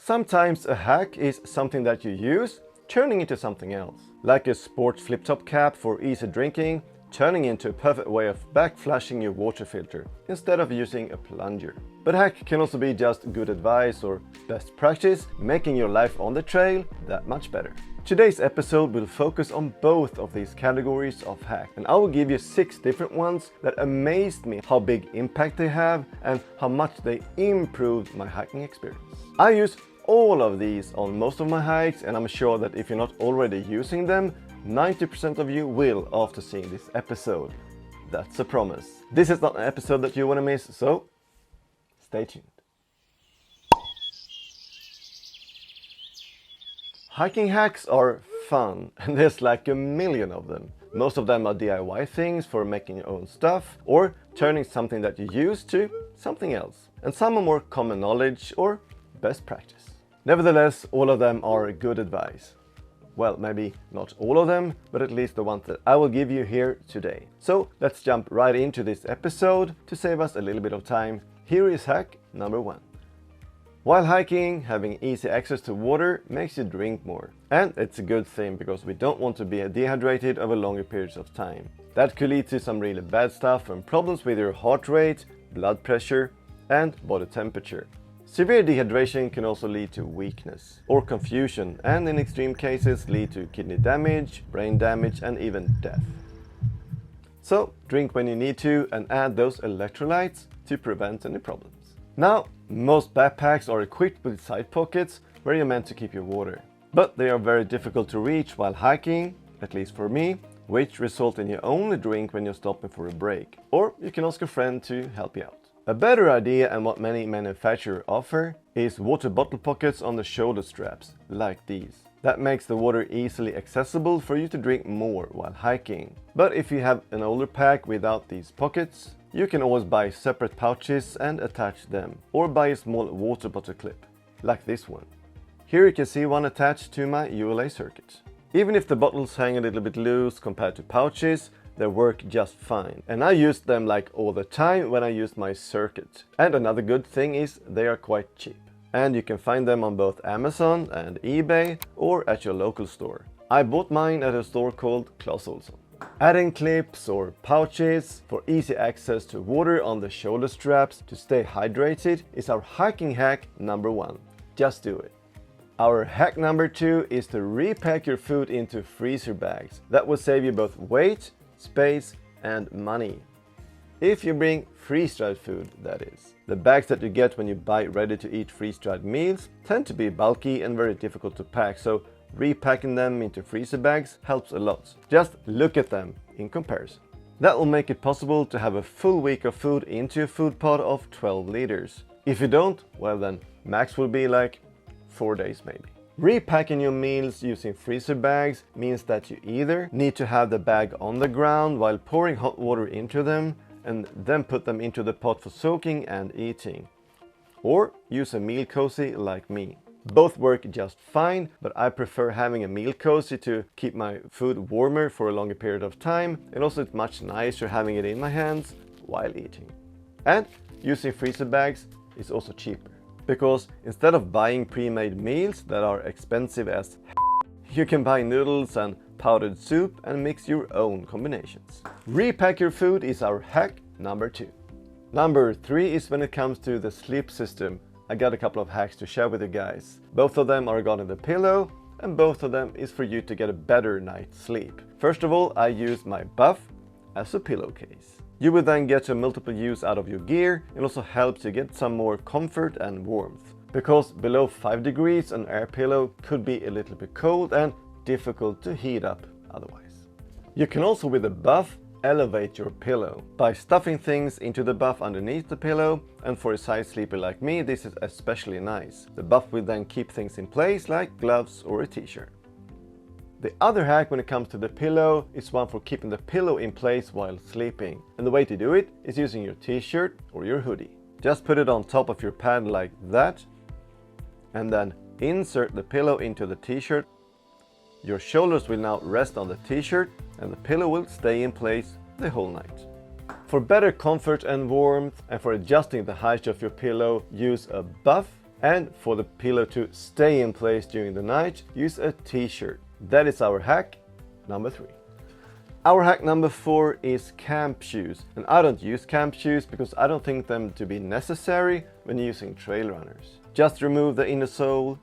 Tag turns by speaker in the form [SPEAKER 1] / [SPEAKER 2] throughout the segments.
[SPEAKER 1] Sometimes a hack is something that you use, turning into something else. Like a sports flip-top cap for easy drinking, turning into a perfect way of backflushing your water filter, instead of using a plunger. But hack can also be just good advice or best practice, making your life on the trail that much better. Today's episode will focus on both of these categories of hack, and I will give you 6 different ones that amazed me how big impact they have and how much they improved my hiking experience. I use all of these on most of my hikes, and I'm sure that if you're not already using them, 90% of you will after seeing this episode. That's a promise. This is not an episode that you want to miss, so stay tuned. Hiking hacks are fun, and there's like a million of them. Most of them are DIY things for making your own stuff or turning something that you use to something else. And some are more common knowledge or best practice. Nevertheless, all of them are good advice. Well, maybe not all of them, but at least the ones that I will give you here today. So let's jump right into this episode to save us a little bit of time. Here is hack number 1. While hiking, having easy access to water makes you drink more. And it's a good thing because we don't want to be dehydrated over longer periods of time. That could lead to some really bad stuff and problems with your heart rate, blood pressure and body temperature. Severe dehydration can also lead to weakness or confusion, and in extreme cases lead to kidney damage, brain damage and even death. So drink when you need to and add those electrolytes to prevent any problems. Now, most backpacks are equipped with side pockets where you're meant to keep your water. But they are very difficult to reach while hiking, at least for me, which result in you only drink when you're stopping for a break. Or you can ask a friend to help you out. A better idea, and what many manufacturers offer, is water bottle pockets on the shoulder straps, like these. That makes the water easily accessible for you to drink more while hiking. But if you have an older pack without these pockets, you can always buy separate pouches and attach them, or buy a small water bottle clip, like this one. Here you can see one attached to my ULA Circuit. Even if the bottles hang a little bit loose compared to pouches, they work just fine. And I use them like all the time when I use my Circuit. And another good thing is they are quite cheap. And you can find them on both Amazon and eBay or at your local store. I bought mine at a store called Clas Ohlson. Adding clips or pouches for easy access to water on the shoulder straps to stay hydrated is our hiking hack number 1. Just do it. Our hack number 2 is to repack your food into freezer bags. That will save you both weight, space and money. If you bring freeze-dried food, that is. The bags that you get when you buy ready-to-eat freeze-dried meals tend to be bulky and very difficult to pack, so repacking them into freezer bags helps a lot. Just look at them in comparison. That will make it possible to have a full week of food into a food pod of 12 liters. If you don't, well then, max will be like 4 days maybe. Repacking your meals using freezer bags means that you either need to have the bag on the ground while pouring hot water into them and then put them into the pot for soaking and eating, or use a meal cozy like me. Both work just fine, but I prefer having a meal cozy to keep my food warmer for a longer period of time, and also it's much nicer having it in my hands while eating. And using freezer bags is also cheaper, because instead of buying pre-made meals that are expensive as you can buy noodles and powdered soup and mix your own combinations. Repack your food is our hack number 2. Number 3 is when it comes to the sleep system. I got a couple of hacks to share with you guys. Both of them are regarding the pillow, and both of them is for you to get a better night's sleep. First of all, I use my buff as a pillowcase. You will then get a multiple use out of your gear and also helps you get some more comfort and warmth. Because below 5 degrees an air pillow could be a little bit cold and difficult to heat up otherwise. You can also with the buff elevate your pillow by stuffing things into the buff underneath the pillow, and for a side sleeper like me this is especially nice. The buff will then keep things in place like gloves or a t-shirt. The other hack when it comes to the pillow is one for keeping the pillow in place while sleeping. And the way to do it is using your t-shirt or your hoodie. Just put it on top of your pad like that, and then insert the pillow into the t-shirt. Your shoulders will now rest on the t-shirt and the pillow will stay in place the whole night. For better comfort and warmth, and for adjusting the height of your pillow, use a buff And for the pillow to stay in place during the night, use a t-shirt. That is our hack number 3. Our hack number 4 is camp shoes. And I don't use camp shoes because I don't think them to be necessary when using trail runners. Just remove the inner sole,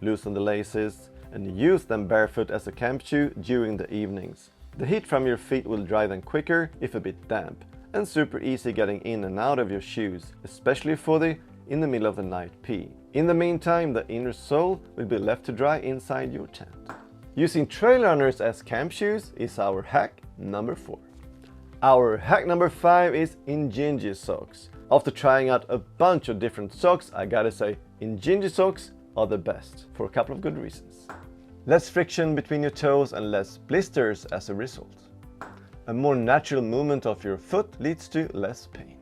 [SPEAKER 1] loosen the laces, and use them barefoot as a camp shoe during the evenings. The heat from your feet will dry them quicker if a bit damp, and super easy getting in and out of your shoes, especially for the in the middle of the night pee. In the meantime, the inner sole will be left to dry inside your tent. Using trail runners as camp shoes is our hack number 4. Our hack number 5 is Injinji socks. After trying out a bunch of different socks, I gotta say Injinji socks are the best for a couple of good reasons. Less friction between your toes and less blisters as a result. A more natural movement of your foot leads to less pain.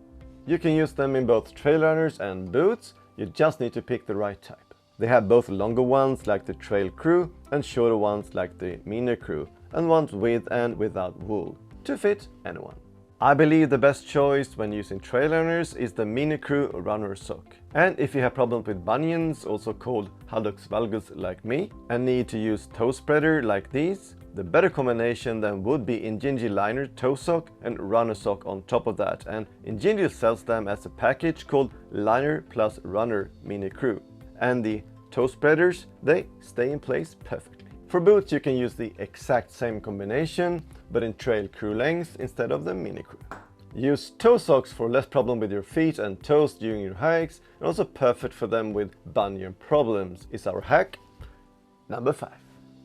[SPEAKER 1] You can use them in both trail runners and boots, you just need to pick the right type. They have both longer ones like the Trail Crew and shorter ones like the Mini Crew, and ones with and without wool, to fit anyone. I believe the best choice when using trail runners is the Mini Crew runner sock. And if you have problems with bunions, also called hallux valgus like me, and need to use toe spreader like these, the better combination then would be Injinji liner toe sock and runner sock on top of that, and Injinji sells them as a package called liner plus runner Mini Crew. And the toe spreaders, they stay in place perfectly. For boots you can use the exact same combination, but in Trail Crew length instead of the Mini Crew. Use toe socks for less problem with your feet and toes during your hikes, and also perfect for them with bunion problems is our hack number 5.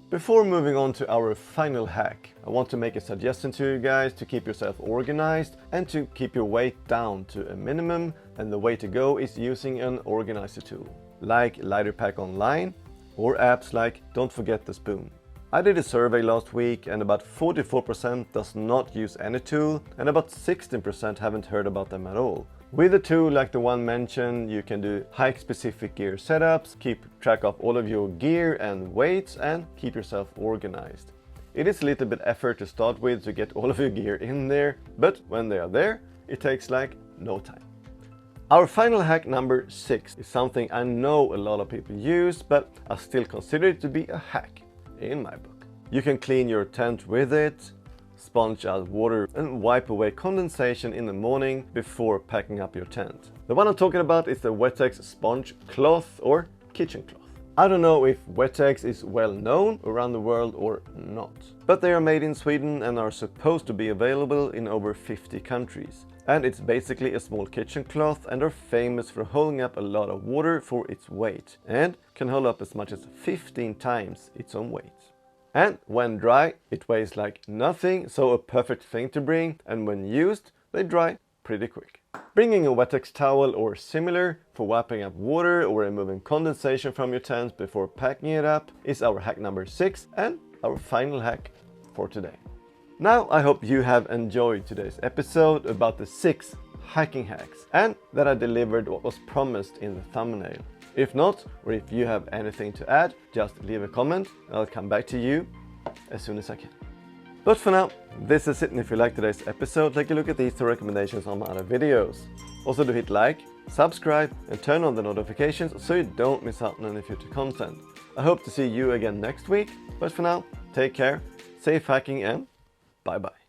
[SPEAKER 1] Before moving on to our final hack, I want to make a suggestion to you guys to keep yourself organized and to keep your weight down to a minimum, and the way to go is using an organizer tool, like Lighterpack Online, or apps like Don't Forget the Spoon. I did a survey last week and about 44% does not use any tool and about 16% haven't heard about them at all. With a tool like the one mentioned, you can do hike-specific gear setups, keep track of all of your gear and weights, and keep yourself organized. It is a little bit effort to start with to get all of your gear in there, but when they are there, it takes like no time. Our final hack number 6 is something I know a lot of people use, but I still consider it to be a hack in my book. You can clean your tent with it, sponge out water and wipe away condensation in the morning before packing up your tent. The one I'm talking about is the Wetex sponge cloth or kitchen cloth. I don't know if Wetex is well known around the world or not, but they are made in Sweden and are supposed to be available in over 50 countries. And it's basically a small kitchen cloth and are famous for holding up a lot of water for its weight, and can hold up as much as 15 times its own weight. And when dry, it weighs like nothing, so a perfect thing to bring, and when used, they dry pretty quick. Bringing a Wetex towel or similar for wiping up water or removing condensation from your tent before packing it up is our hack number 6 and our final hack for today. Now I hope you have enjoyed today's episode about the 6 hiking hacks and that I delivered what was promised in the thumbnail. If not, or if you have anything to add, just leave a comment and I'll come back to you as soon as I can. But for now, this is it, and if you liked today's episode, take a look at these 2 recommendations on my other videos. Also do hit like, subscribe and turn on the notifications so you don't miss out on any future content. I hope to see you again next week, but for now, take care, safe hiking and bye bye.